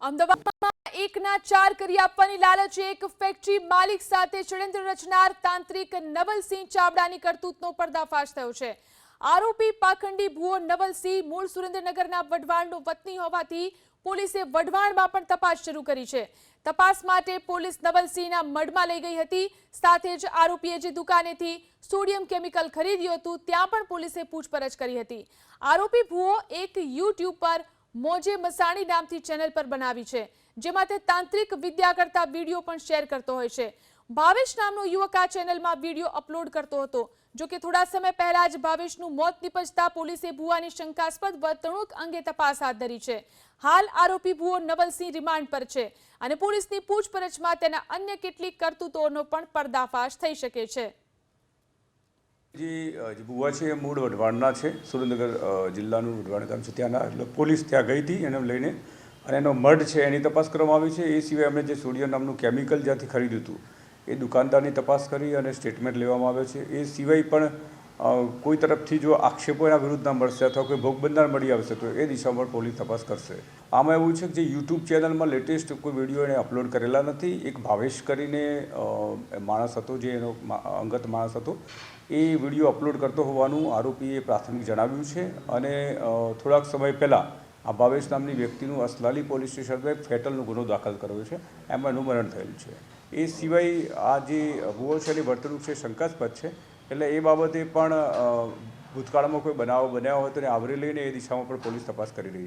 અમદાવાદમાં એકના 4 કરી આપવાની લાલચે એક ફેક્ટરી માલિક સાથે ષડયંત્ર રચનાર તાંત્રિક નવલસિંહ ચાવડાની કરતૂતનો પર્દાફાશ થયો છે। આરોપી પાખંડી ભુવો નવલસિંહ મૂળ સુરેન્દ્રનગરના વઢવાણનો વતની હોવાથી પોલીસે વઢવાણમાં પણ તપાસ શરૂ કરી છે। તપાસ માટે પોલીસ નવલસિંહના મઢમાં લઈ ગઈ હતી। સાથે જ આરોપીએ જે દુકાનેથી સોડિયમ કેમિકલ ખરીદ્યું હતું ત્યાં પણ પોલીસે પૂછપરછ કરી હતી। આરોપી ભુવો એક યુટ્યુબ પર મોજે મસાણી નામથી ચેનલ પર બનાવી છે, જેમાં તે તાંત્રિક વિદ્યા કરતા વિડીયો પણ શેર કરતો હોય છે। ભાવેશ નામનો યુવક આ ચેનલમાં વિડીયો અપલોડ કરતો હતો। જો કે થોડા સમય પહેલા જ ભાવેશનું મોત નિપજતા પોલીસે ભુવાની શંકાસ્પદ વર્તણૂક અંગે તપાસ હાથ ધરી છે। હાલ આરોપી ભુવો નવલસિંહ રિમાન્ડ પર છે અને પોલીસની પૂછપરછમાં તેના અન્ય કેટલીક કરતૂતોનો પણ પર્દાફાશ થઈ શકે છે। જે ભુવા છે એ મૂળ વઢવાણના છે, સુરેન્દ્રનગર જિલ્લાનું વઢવાણ ગામ છે ત્યાંના। એટલે પોલીસ ત્યાં ગઈ હતી એને લઈને અને એનો મઢ છે એની તપાસ કરવામાં આવી છે। એ સિવાય અમે જે સોડિયમ નામનું કેમિકલ જ્યાંથી ખરીદ્યું હતું એ દુકાનદારની તપાસ કરી અને સ્ટેટમેન્ટ લેવામાં આવે છે। એ સિવાય પણ કોઈ તરફથી જો આક્ષેપો એના વિરુદ્ધના મળશે અથવા કોઈ ભોગ બનનાર મળી આવશે તો એ દિશામાં પણ પોલીસ તપાસ કરશે। આમાં એવું છે કે જે યુટ્યુબ ચેનલમાં લેટેસ્ટ કોઈ વિડીયો એણે અપલોડ કરેલા નથી। એક ભાવેશ કરીને માણસ હતો, જે એનો અંગત માણસ હતો, એ વિડીયો અપલોડ કરતો હોવાનું આરોપીએ પ્રાથમિક જણાવ્યું છે અને થોડાક સમય પહેલાં આ ભાવેશ નામની વ્યક્તિનું અસલાલી પોલીસ સ્ટેશનમાં એક ફેટલનો ગુનો દાખલ કર્યો છે, એમાં એનું મરણ થયેલું છે। એ સિવાય આ જે ભુવો છે એની વર્તણૂક છે શંકાસ્પદ છે, એટલે એ બાબતે પણ ભૂતકાળમાં કોઈ બનાવો બન્યા હોય તો એને આવરી લઈને એ દિશામાં પણ પોલીસ તપાસ કરી રહી છે।